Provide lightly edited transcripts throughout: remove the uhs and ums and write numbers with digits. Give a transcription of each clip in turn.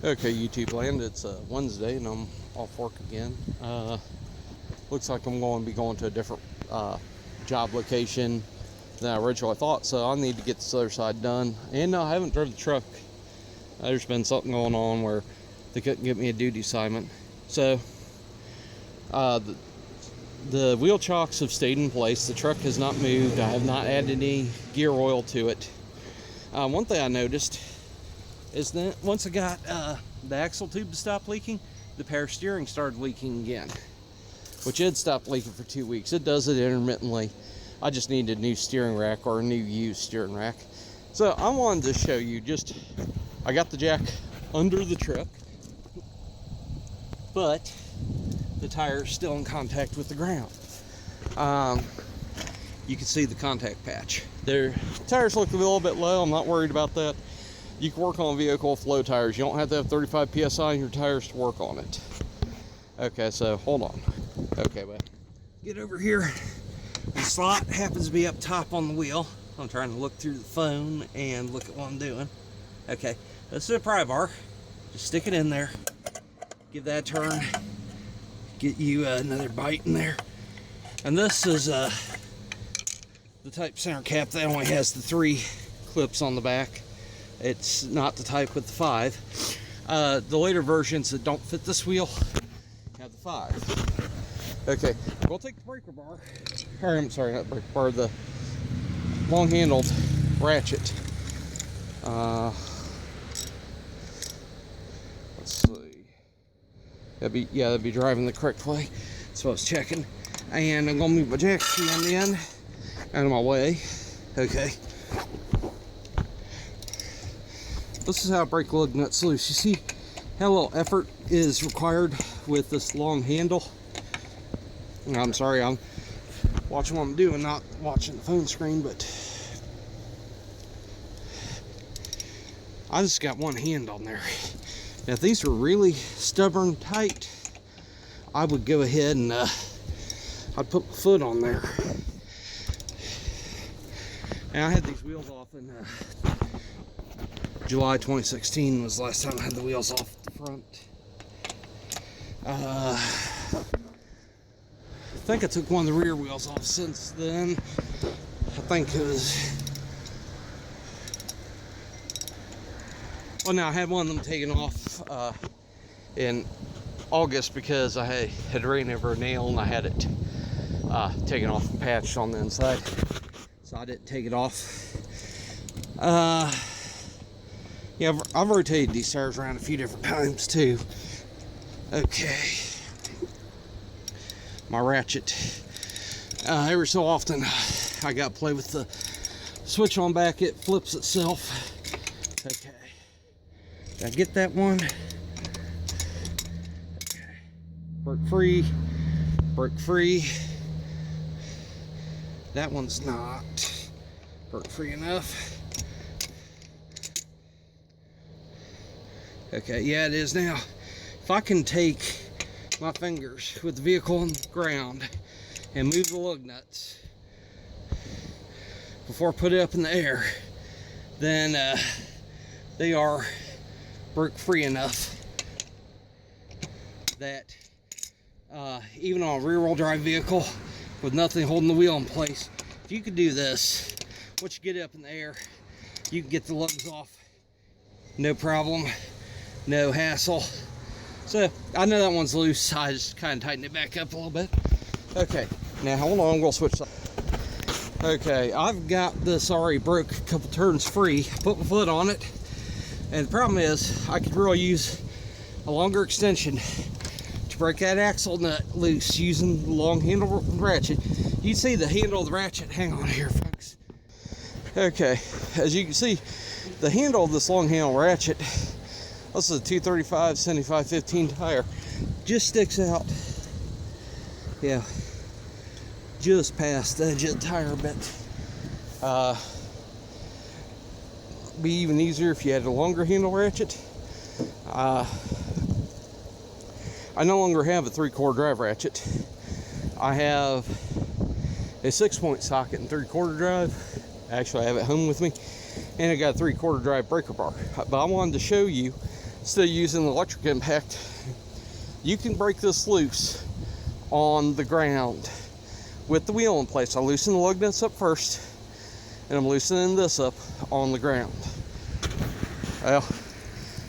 Okay, YouTube land, it's Wednesday and I'm off work again. Looks like I'm going to be going to a different job location than I originally thought, so I need to get this other side done. And no, I haven't driven the truck. There's been something going on where they couldn't get me a duty assignment. So the wheel chocks have stayed in place. The truck has not moved. I have not added any gear oil to it. One thing I noticed is that once I got the axle tube to stop leaking, the power steering started leaking again, which had stopped leaking for 2 weeks. It does it intermittently. I just need a new steering rack or a new used steering rack. So I wanted to show you I got the jack under the truck, but the tire is still in contact with the ground. You can see the contact patch. Their tires look a little bit low. I'm not worried about that. You can work on a vehicle with low tires. You don't have to have 35 psi in your tires to work on it. Okay, so hold on. Okay, well, get over here. The slot happens to be up top on the wheel. I'm trying to look through the phone and look at what I'm doing. Okay, this is a pry bar. Just stick it in there. Give that a turn. Get you another bite in there. And this is the type center cap that only has the 3 clips on the back. It's not the type with the 5. The later versions that don't fit this wheel have the 5. Okay, we'll take the breaker bar. Or, I'm sorry, not breaker bar, the long-handled ratchet. Let's see. That'd be driving the correct way. That's what I was checking. And I'm gonna move my jack stand in out of my way. Okay. This is how I break lug nuts loose. You see how little effort is required with this long handle? I'm sorry, I'm watching what I'm doing, not watching the phone screen, but I just got one hand on there. Now, if these were really stubborn tight, I would go ahead and I'd put my foot on there. And I had these wheels off in July 2016 was the last time I had the wheels off the front. I think I took one of the rear wheels off since then. I think it was... Well, now I had one of them taken off in August because I had ran over a nail and I had it taken off and patched on the inside. So I didn't take it off. Yeah, I've rotated these tires around a few different times too. Okay. My ratchet. Every so often I got to play with the switch on back. It flips itself. Okay. Did I get that one? Okay. Brake free. Brake free. That one's not brake free enough. Okay, yeah, it is now. If I can take my fingers with the vehicle on the ground and move the lug nuts before I put it up in the air, then they are brake free enough that even on a rear-wheel drive vehicle with nothing holding the wheel in place, if you could do this, once you get it up in the air, you can get the lugs off, no problem. No hassle. So I know that one's loose. I just kind of tightened it back up a little bit. Okay, now hold on, we'll switch sides. Okay, I've got this already broke a couple turns free. I put my foot on it, and the problem is I could really use a longer extension to break that axle nut loose using the long handle ratchet. You see the handle of the ratchet. Hang on here, folks. Okay, as you can see, the handle of this long handle ratchet, this is a 235 75/15 tire, just sticks out. Yeah, just past the edge of the tire a bit. Be even easier if you had a longer handle ratchet. I no longer have a 3/4 drive ratchet. I have a 6-point socket and 3/4 drive. Actually, I have it home with me, and I got a 3/4 drive breaker bar. But I wanted to show you instead of using the electric impact, you can break this loose on the ground with the wheel in place. I loosen the lug nuts up first, and I'm loosening this up on the ground. Well,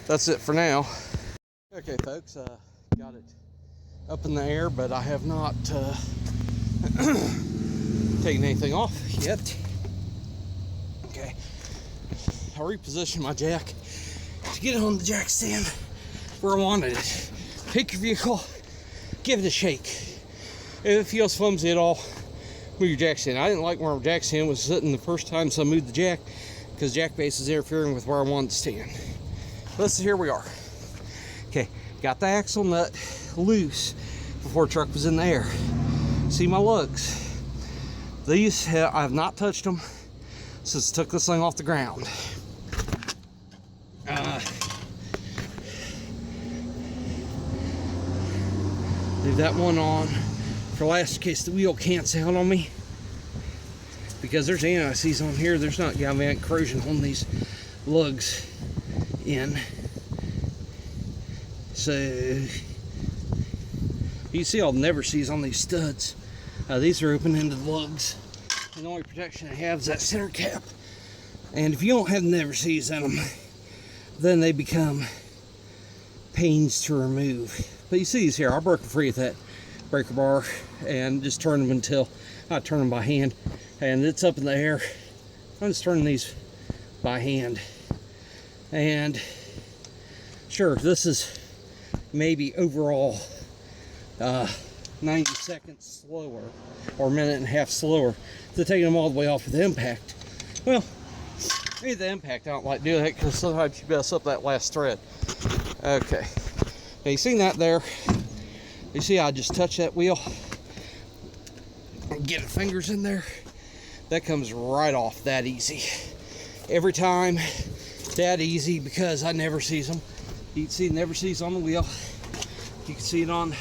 that's it for now. Okay, folks, got it up in the air, but I have not taken anything off yet. Okay, I repositioned my jack to get it on the jack stand where I wanted it. Pick your vehicle, give it a shake. If it feels flimsy at all, move your jack stand. I didn't like where my jack stand was sitting the first time, so I moved the jack because jack base is interfering with where I wanted to stand. Here we are. Okay, got the axle nut loose before the truck was in the air. See my lugs. These, I have not touched them since I took this thing off the ground. Leave that one on for last in case the wheel cants out on me. Because there's anti-seize on here, there's not galvanic corrosion on these lugs in. So you see all the never seize on these studs. These are open into the lugs, and the only protection I have is that center cap. And if you don't have never seize in them, then they become pains to remove. But you see these here, I broke them free with that breaker bar and just turn them until I turn them by hand, and it's up in the air. I'm just turning these by hand. And sure, this is maybe overall 90 seconds slower, or a minute and a half slower, to taking them all the way off with the impact. Well, maybe the impact, I don't like doing it because sometimes you mess up that last thread. Okay, now you seen that there? You see I just touch that wheel and get the fingers in there. That comes right off that easy. Every time, that easy, because I never seize them. You can see never seize on the wheel. You can see it on the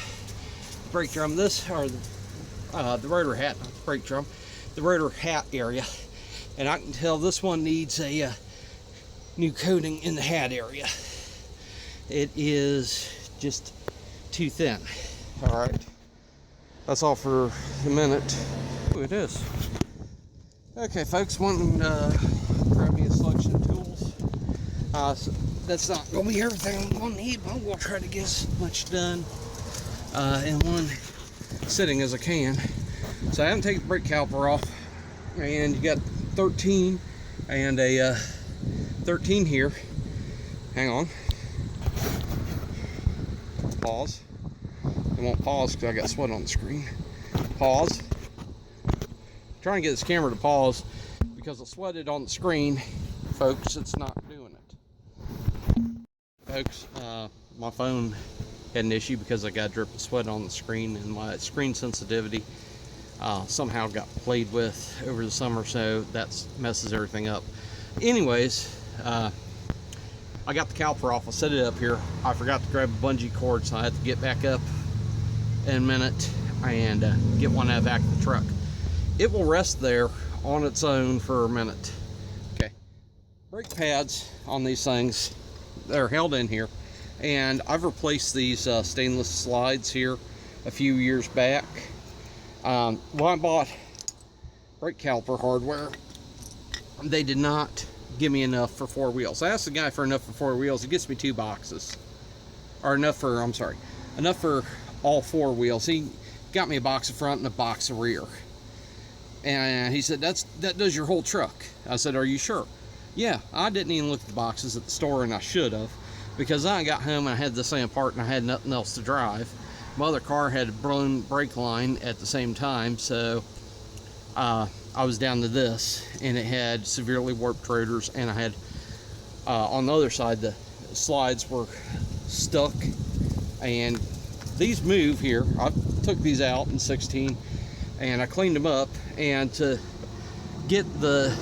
brake drum. This, or the rotor hat, not the brake drum, the rotor hat area. And I can tell this one needs a new coating in the hat area. It is just too thin. All right, that's all for a minute. Ooh, it is. Okay, folks, grab me a selection of tools. So that's not going to be everything I'm going to need, but I'm going to try to get as much done in one sitting as I can. So I haven't taken the brake caliper off, and you got 13 and a 13 here. Hang on. Pause. It won't pause because I got sweat on the screen. Pause. Trying to get this camera to pause because I sweated on the screen, folks. It's not doing it. Folks, my phone had an issue because I got a drip of sweat on the screen, and my screen sensitivity somehow got played with over the summer, so that messes everything up. Anyways, I got the caliper off. I set it up here. I forgot to grab a bungee cord, so I had to get back up in a minute and get one out of the back of the truck. It will rest there on its own for a minute. Okay, brake pads on these things, they're held in here, and I've replaced these stainless slides here a few years back. When I bought brake caliper hardware, they did not give me enough for 4 wheels. I asked the guy for enough for 4 wheels. He gets me 2 boxes, or enough for all 4 wheels. He got me a box of front and a box of rear, and he said that does your whole truck. I said, are you sure? Yeah, I didn't even look at the boxes at the store, and I should have, because I got home and I had this thing apart and I had nothing else to drive. My other car had a blown brake line at the same time, so I was down to this, and it had severely warped rotors, and I had on the other side the slides were stuck, and these move here. I took these out in 16 and I cleaned them up, and to get the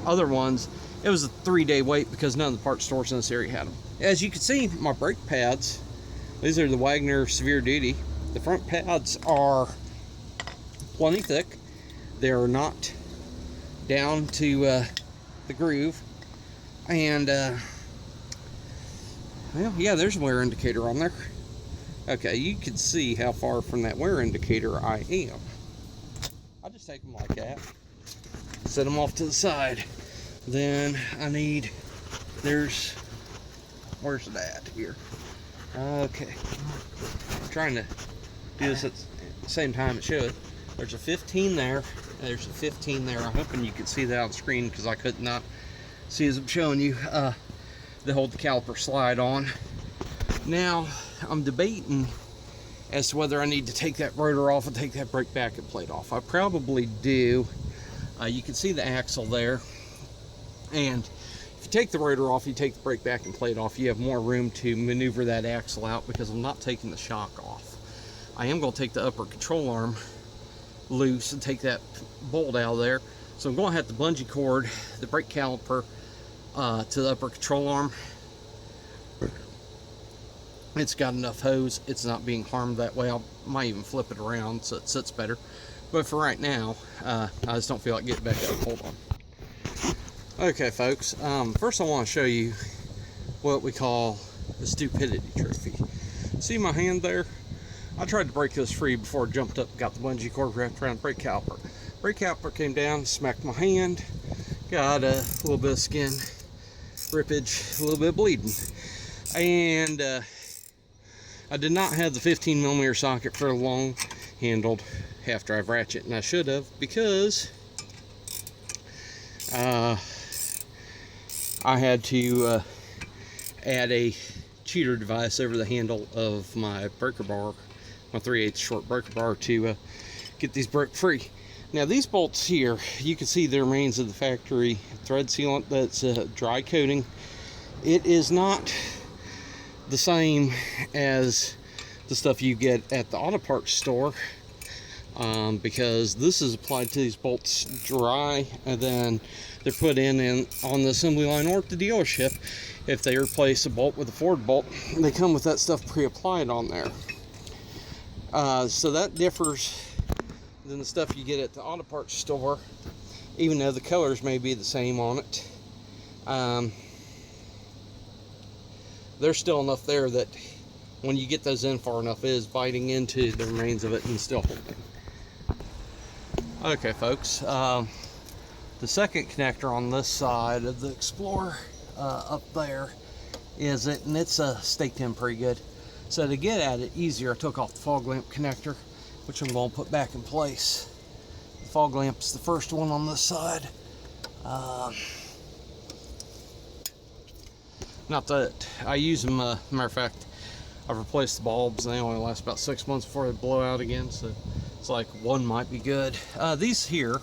other ones, it was a 3-day wait because none of the parts stores in this area had them. As you can see, my brake pads, these are the Wagner Severe Duty. The front pads are plenty thick. They're not down to the groove, and Well, yeah, there's a wear indicator on there. Okay, you can see how far from that wear indicator I am. I just take them like that, set them off to the side. Then I need, where's it at here? Okay, I'm trying to do this at the same time it should. There's a 15 there, there's a 15 there. I'm hoping you can see that on screen because I could not see as I'm showing you. They hold the caliper slide on. Now, I'm debating as to whether I need to take that rotor off and take that brake bracket plate off. I probably do. You can see the axle there. And if you take the rotor off, you take the brake bracket plate off, you have more room to maneuver that axle out because I'm not taking the shock off. I am going to take the upper control arm loose and take that bolt out of there. So I'm going to have to bungee cord the brake caliper to the upper control arm. It's got enough hose, it's not being harmed that way. I might even flip it around so it sits better. But for right now, I just don't feel like getting back up. Hold on. Okay, folks, first I want to show you what we call the stupidity trophy. See my hand there? I tried to break this free before I jumped up and got the bungee cord wrapped around the brake caliper. Brake caliper came down, smacked my hand, got a little bit of skin rippage, a little bit of bleeding. And I did not have the 15mm socket for a long handled half drive ratchet, and I should have, because I had to add a cheater device over the handle of my breaker bar, my 3/8 short breaker bar, to get these broke free. Now these bolts here, you can see the remains of the factory thread sealant that's dry coating. It is not the same as the stuff you get at the auto parts store, because this is applied to these bolts dry, and then they're put in on the assembly line or at the dealership. If they replace a bolt with a Ford bolt, they come with that stuff pre-applied on there. So that differs than the stuff you get at the auto parts store, even though the colors may be the same on it. There's still enough there that when you get those in far enough, it is biting into the remains of it and still holding. Okay, folks, the second connector on this side of the Explorer up there is it, and it's staked in pretty good. So to get at it easier, I took off the fog lamp connector, which I'm going to put back in place. The fog lamp is the first one on this side. Not that I use them, matter of fact, I've replaced the bulbs and they only last about 6 months before they blow out again, so it's like one might be good. These here,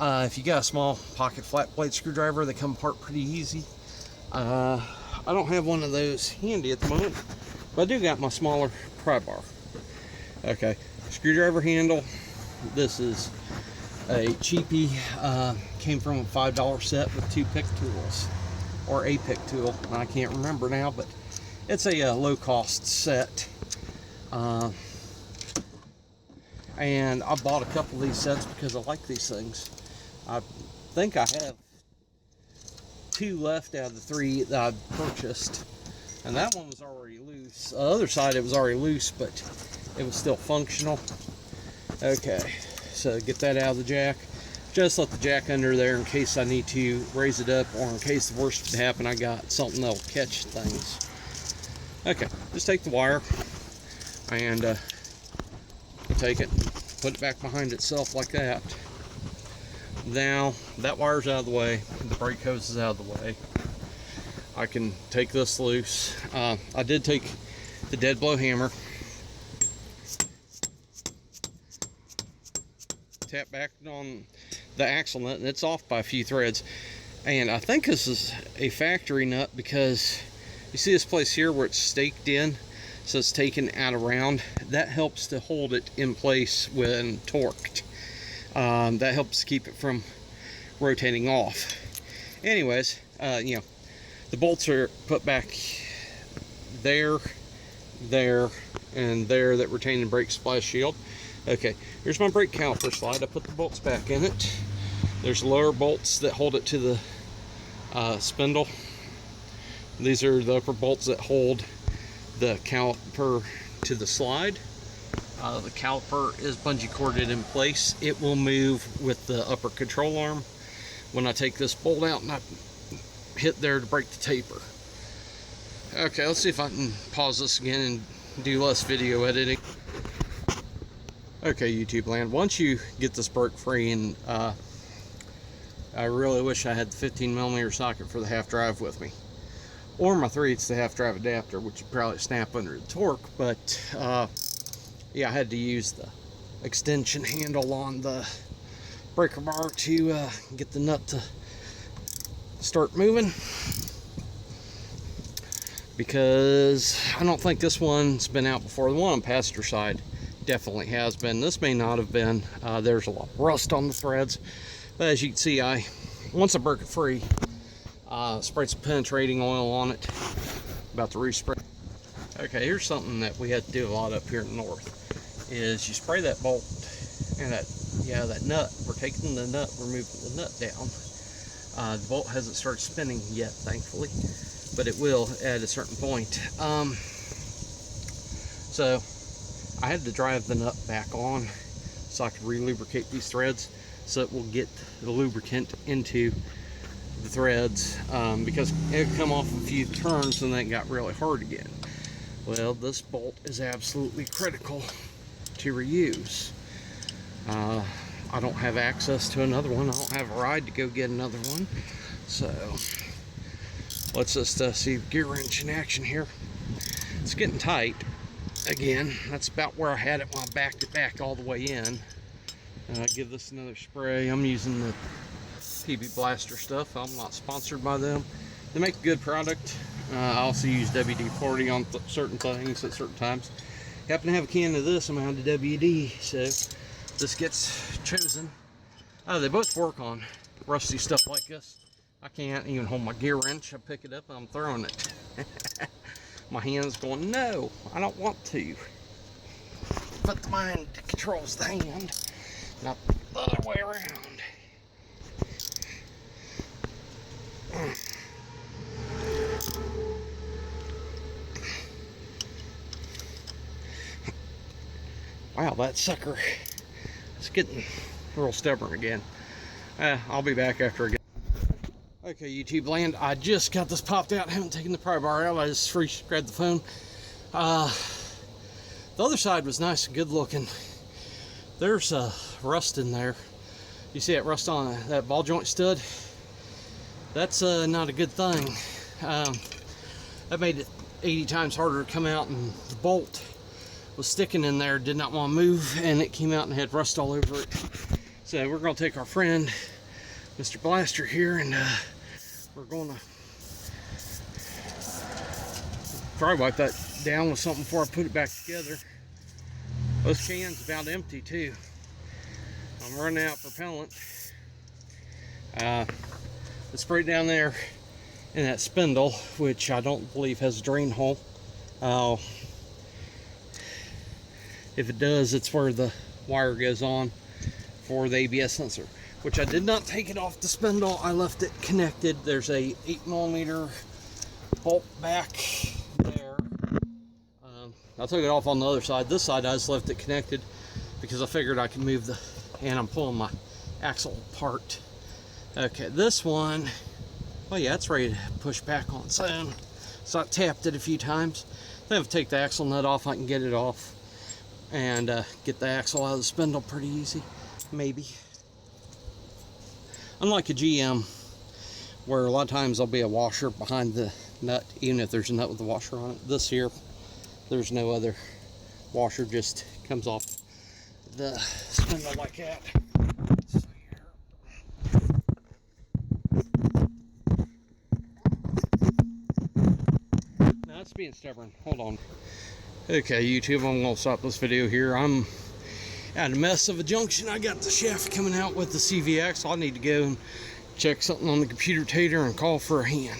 if you got a small pocket flat blade screwdriver, they come apart pretty easy. I don't have one of those handy at the moment, but I do got my smaller pry bar. Okay, screwdriver handle. This is a cheapie, came from a $5 set with 2 pick tools, or a pick tool, I can't remember now, but it's a low cost set. And I bought a couple of these sets because I like these things. I think I have 2 left out of the 3 that I purchased, and that one was already loose. The other side, it was already loose, but it was still functional. Okay, so get that out of the jack. Just let the jack under there in case I need to raise it up, or in case the worst would happen, I got something that'll catch things. Okay, just take the wire and take it, put it back behind itself like that. Now that wire's out of the way, the brake hose is out of the way. I can take this loose. I did take the dead blow hammer, tap back on the axle nut, and it's off by a few threads. And I think this is a factory nut, because you see this place here where it's staked in, so it's taken out around. That helps to hold it in place when torqued. That helps keep it from rotating off. Anyways, you know, the bolts are put back there, there, and there that retain the brake splash shield. Okay, here's my brake caliper slide. I put the bolts back in it. There's lower bolts that hold it to the spindle. These are the upper bolts that hold the caliper to the slide. The caliper is bungee corded in place. It will move with the upper control arm when I take this bolt out and I hit there to break the taper. Okay, let's see if I can pause this again and do less video editing. Okay, YouTube land, once you get this broke free, and I really wish I had the 15mm socket for the half drive with me, or my 3/8 the half drive adapter, which would probably snap under the torque, but yeah, I had to use the extension handle on the breaker bar to get the nut to start moving, because I don't think this one's been out before. The one on passenger side definitely has been. This may not have been. There's a lot of rust on the threads, but as you can see, once I broke it free, sprayed some penetrating oil on it, about to respray. Okay, here's something that we had to do a lot up here in the north, is you spray that bolt and that nut. We're taking the nut, we're moving the nut down. The bolt hasn't started spinning yet, thankfully, but it will at a certain point. So I had to drive the nut back on so I could re-lubricate these threads, so it will get the lubricant into the threads, because it would come off a few turns and then it got really hard again. Well, this bolt is absolutely critical to reuse. I don't have access to another one. I don't have a ride to go get another one. So let's just see gear wrench in action here. It's getting tight again. That's about where I had it when I backed it back all the way in. Give this another spray. I'm using the PB Blaster stuff. I'm not sponsored by them. They make a good product. I also use WD-40 on certain things at certain times. Happen to have a can of this amount of WD, so this gets chosen. They both work on rusty stuff like this. I can't even hold my gear wrench. I pick it up and I'm throwing it. My hand's going, no, I don't want to. But the mind controls the hand, not the other way around. Wow, that sucker is getting real stubborn again. I'll be back after I get. Okay, YouTube land, I just got this popped out. I haven't taken the pry bar out. I just grabbed the phone. The other side was nice and good looking. There's rust in there. You see that rust on that ball joint stud? That's not a good thing. That made it 80 times harder to come out, and the bolt was sticking in there, did not want to move, and it came out and had rust all over it. So we're going to take our friend Mr. Blaster here, and we're going to dry wipe that down with something before I put it back together. Those cans about empty too. I'm running out of propellant. It's sprayed down there in that spindle, which I don't believe has a drain hole. If it does, it's where the wire goes on for the ABS sensor, which I did not take it off the spindle. I left it connected. There's a 8mm bolt back there. I took it off on the other side. This side I just left it connected because I figured I could move and I'm pulling my axle apart. Okay, this one, well, yeah, it's ready to push back on its own. So I tapped it a few times. Then if I take the axle nut off, I can get it off and get the axle out of the spindle pretty easy, maybe. Unlike a GM, where a lot of times there'll be a washer behind the nut, even if there's a nut with a washer on it. This here, there's no other washer, just comes off the spindle like that. Now it's being stubborn. Hold on. Okay, YouTube, I'm gonna stop this video here. I'm at a mess of a junction. I got the shaft coming out with the CVX. I need to go and check something on the computer tater and call for a hand.